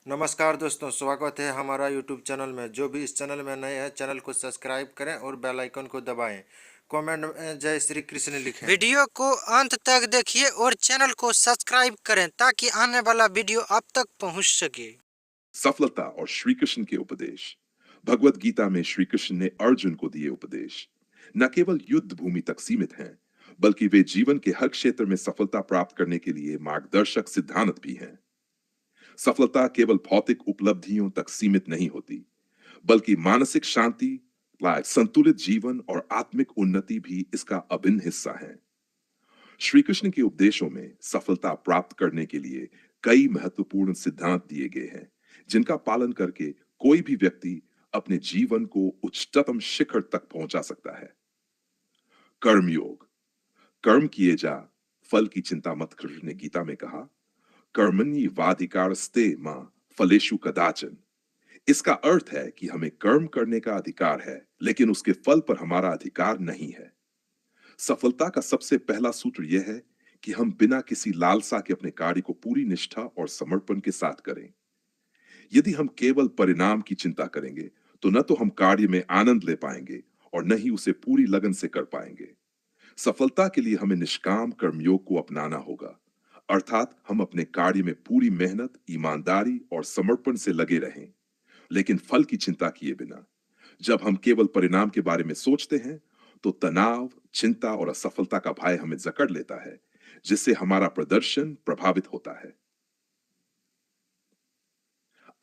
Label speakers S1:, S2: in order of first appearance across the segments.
S1: नमस्कार दोस्तों, स्वागत है हमारा यूट्यूब चैनल में। जो भी इस चैनल में नए हैं, चैनल को सब्सक्राइब करें और बेल आइकन को दबाएं। कमेंट में जय श्री कृष्ण लिखें। वीडियो को अंत तक देखिए और चैनल को सब्सक्राइब करें ताकि आने वाला वीडियो आप तक पहुंच सके।
S2: सफलता और श्री कृष्ण के उपदेश। भगवत गीता में श्री कृष्ण ने अर्जुन को दिए उपदेश न केवल युद्ध भूमि तक सीमित हैं, बल्कि वे जीवन के हर क्षेत्र में सफलता प्राप्त करने के लिए मार्गदर्शक सिद्धांत भी हैं। सफलता केवल भौतिक उपलब्धियों तक सीमित नहीं होती, बल्कि मानसिक शांति, संतुलित जीवन और आत्मिक उन्नति भी इसका अभिन्न हिस्सा है। श्री कृष्ण के उपदेशों में सफलता प्राप्त करने के लिए कई महत्वपूर्ण सिद्धांत दिए गए हैं, जिनका पालन करके कोई भी व्यक्ति अपने जीवन को उच्चतम शिखर तक पहुंचा सकता है। कर्मयोग। कर्म किए जा, फल की चिंता मत। कृष्ण ने गीता में कहा, कर्मण्य वाधिकारस्ते मां फलेषु कदाचन। इसका अर्थ है कि हमें कर्म करने का अधिकार है, लेकिन उसके फल पर हमारा अधिकार नहीं है। सफलता का सबसे पहला सूत्र यह है कि हम बिना किसी लालसा के अपने कार्य को पूरी निष्ठा और समर्पण के साथ करें। यदि हम केवल परिणाम की चिंता करेंगे, तो न तो हम कार्य में आनंद ले पाएंगे और न ही उसे पूरी लगन से कर पाएंगे। सफलता के लिए हमें निष्काम कर्मयोग को अपनाना होगा, अर्थात हम अपने कार्य में पूरी मेहनत, ईमानदारी और समर्पण से लगे रहें, लेकिन फल की चिंता किए बिना। जब हम केवल परिणाम के बारे में सोचते हैं, तो तनाव, चिंता और असफलता का भय हमें जकड़ लेता है, जिससे हमारा प्रदर्शन प्रभावित होता है।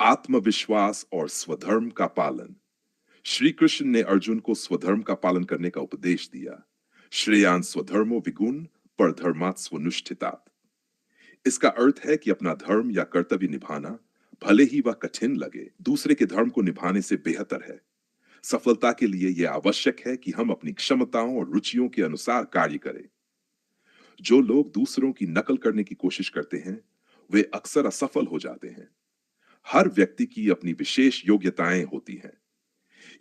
S2: आत्मविश्वास और स्वधर्म का पालन। श्री कृष्ण ने अर्जुन को स्वधर्म का पालन करने का उपदेश दिया। श्रेयान स्वधर्मो विगुण परधर्मात् स्वनुष्ठितात्। इसका अर्थ है कि अपना धर्म या कर्तव्य निभाना, भले ही वह कठिन लगे, दूसरे के धर्म को निभाने से बेहतर है। सफलता के लिए यह आवश्यक है कि हम अपनी क्षमताओं और रुचियों के अनुसार कार्य करें। जो लोग दूसरों की नकल करने की कोशिश करते हैं, वे अक्सर असफल हो जाते हैं। हर व्यक्ति की अपनी विशेष योग्यताएं होती हैं।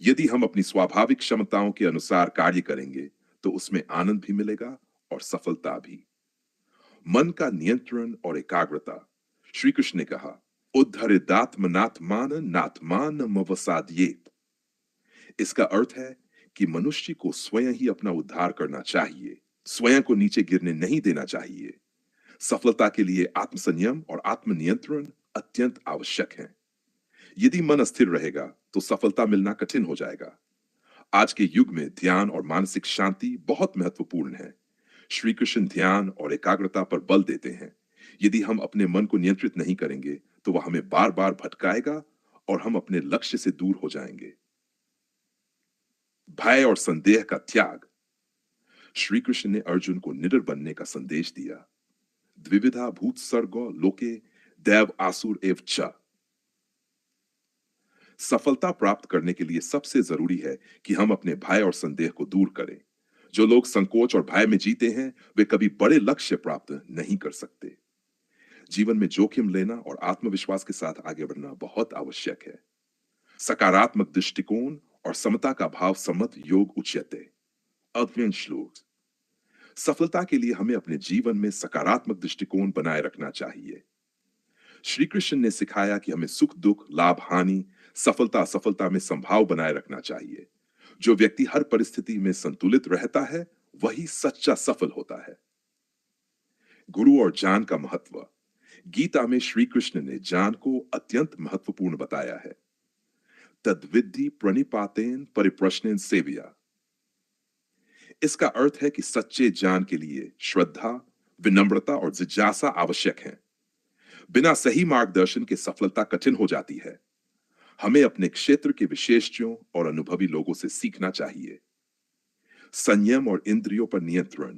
S2: यदि हम अपनी स्वाभाविक क्षमताओं के अनुसार कार्य करेंगे, तो उसमें आनंद भी मिलेगा और सफलता भी। मन का नियंत्रण और एकाग्रता। श्री कृष्ण ने कहा, उद्धरिदात्मनात्मान नात्मान मवसाद्येत। इसका अर्थ है कि मनुष्य को स्वयं ही अपना उद्धार करना चाहिए, स्वयं को नीचे गिरने नहीं देना चाहिए। सफलता के लिए आत्मसंयम और आत्मनियंत्रण अत्यंत आवश्यक है। यदि मन अस्थिर रहेगा, तो सफलता मिलना कठिन हो जाएगा। आज के युग में ध्यान और मानसिक शांति बहुत महत्वपूर्ण है। श्री कृष्ण ध्यान और एकाग्रता पर बल देते हैं। यदि हम अपने मन को नियंत्रित नहीं करेंगे, तो वह हमें बार बार भटकाएगा और हम अपने लक्ष्य से दूर हो जाएंगे। भय और संदेह का त्याग। श्री कृष्ण ने अर्जुन को निडर बनने का संदेश दिया। द्विविधा भूत सर्गो लोके दैव आसुर एव च। सफलता प्राप्त करने के लिए सबसे जरूरी है कि हम अपने भय और संदेह को दूर करें। जो लोग संकोच और भय में जीते हैं, वे कभी बड़े लक्ष्य प्राप्त नहीं कर सकते। जीवन में जोखिम लेना और आत्मविश्वास के साथ आगे बढ़ना बहुत आवश्यक है। सकारात्मक दृष्टिकोण और समता का भाव सम्मत योग उच्यते। अध्ययन श्लोक। सफलता के लिए हमें अपने जीवन में सकारात्मक दृष्टिकोण बनाए रखना चाहिए। श्री कृष्ण ने सिखाया कि हमें सुख दुख, लाभ हानि, सफलता असफलता में संभाव बनाए रखना चाहिए। जो व्यक्ति हर परिस्थिति में संतुलित रहता है, वही सच्चा सफल होता है। गुरु और ज्ञान का महत्व। गीता में श्री कृष्ण ने ज्ञान को अत्यंत महत्वपूर्ण बताया है। तद्विद्धि प्रणिपातेन परिप्रश्नेन सेव्या। इसका अर्थ है कि सच्चे ज्ञान के लिए श्रद्धा, विनम्रता और जिज्ञासा आवश्यक है। बिना सही मार्गदर्शन के सफलता कठिन हो जाती है। हमें अपने क्षेत्र के विशेषज्ञों और अनुभवी लोगों से सीखना चाहिए। संयम और इंद्रियों पर नियंत्रण।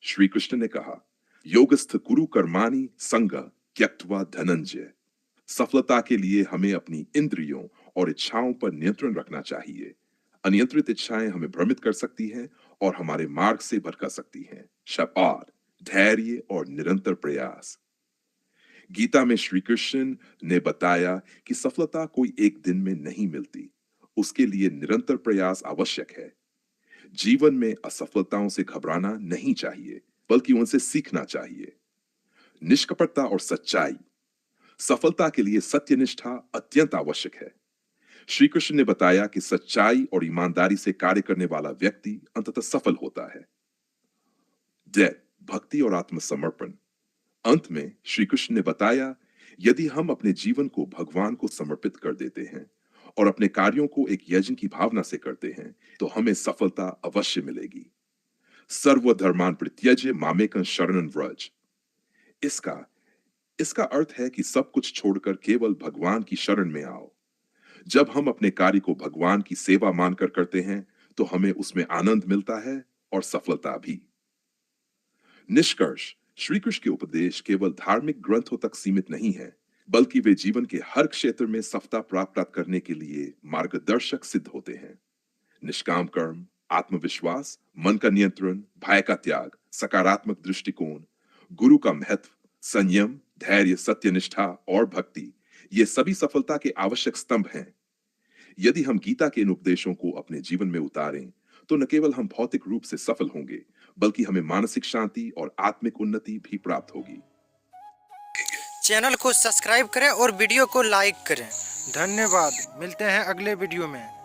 S2: श्री कृष्ण ने कहा, योगस्थ कुरु कर्माणि संग त्यक्त्वा धनंजय। सफलता के लिए हमें अपनी इंद्रियों और इच्छाओं पर नियंत्रण रखना चाहिए। अनियंत्रित इच्छाएं हमें भ्रमित कर सकती हैं और हमारे मार्ग से भटका सकती हैं। और धैर्य और निरंतर प्रयास। गीता में श्री कृष्ण ने बताया कि सफलता कोई एक दिन में नहीं मिलती, उसके लिए निरंतर प्रयास आवश्यक है। जीवन में असफलताओं से घबराना नहीं चाहिए, बल्कि उनसे सीखना चाहिए। निष्कपटता और सच्चाई। सफलता के लिए सत्यनिष्ठा अत्यंत आवश्यक है। श्री कृष्ण ने बताया कि सच्चाई और ईमानदारी से कार्य करने वाला व्यक्ति अंततः सफल होता है। डेथ, भक्ति और आत्मसमर्पण। अंत में श्री कृष्ण ने बताया, यदि हम अपने जीवन को भगवान को समर्पित कर देते हैं और अपने कार्यों को एक यज्ञ की भावना से करते हैं, तो हमें सफलता अवश्य मिलेगी। सर्वधर्मान् परित्यज्य मामेकं शरणं व्रज। इसका इसका अर्थ है कि सब कुछ छोड़कर केवल भगवान की शरण में आओ। जब हम अपने कार्य को भगवान की सेवा मानकर करते हैं, तो हमें उसमें आनंद मिलता है और सफलता भी। निष्कर्ष, श्री कृष्ण के उपदेश केवल धार्मिक ग्रंथों तक सीमित नहीं है, बल्कि वे जीवन के हर क्षेत्र में सफलता प्राप्त करने के लिए मार्गदर्शक सिद्ध होते हैं। निष्काम कर्म, आत्मविश्वास, मन का नियंत्रण, भय का त्याग, सकारात्मक दृष्टिकोण, गुरु का महत्व, संयम, धैर्य, सत्यनिष्ठा और भक्ति, ये सभी सफलता के आवश्यक स्तंभ हैं। यदि हम गीता के इन उपदेशों को अपने जीवन में उतारें, तो न केवल हम भौतिक रूप से सफल होंगे, बल्कि हमें मानसिक शांति और आत्मिक उन्नति भी प्राप्त होगी।
S1: चैनल को सब्सक्राइब करें और वीडियो को लाइक करें। धन्यवाद। मिलते हैं अगले वीडियो में।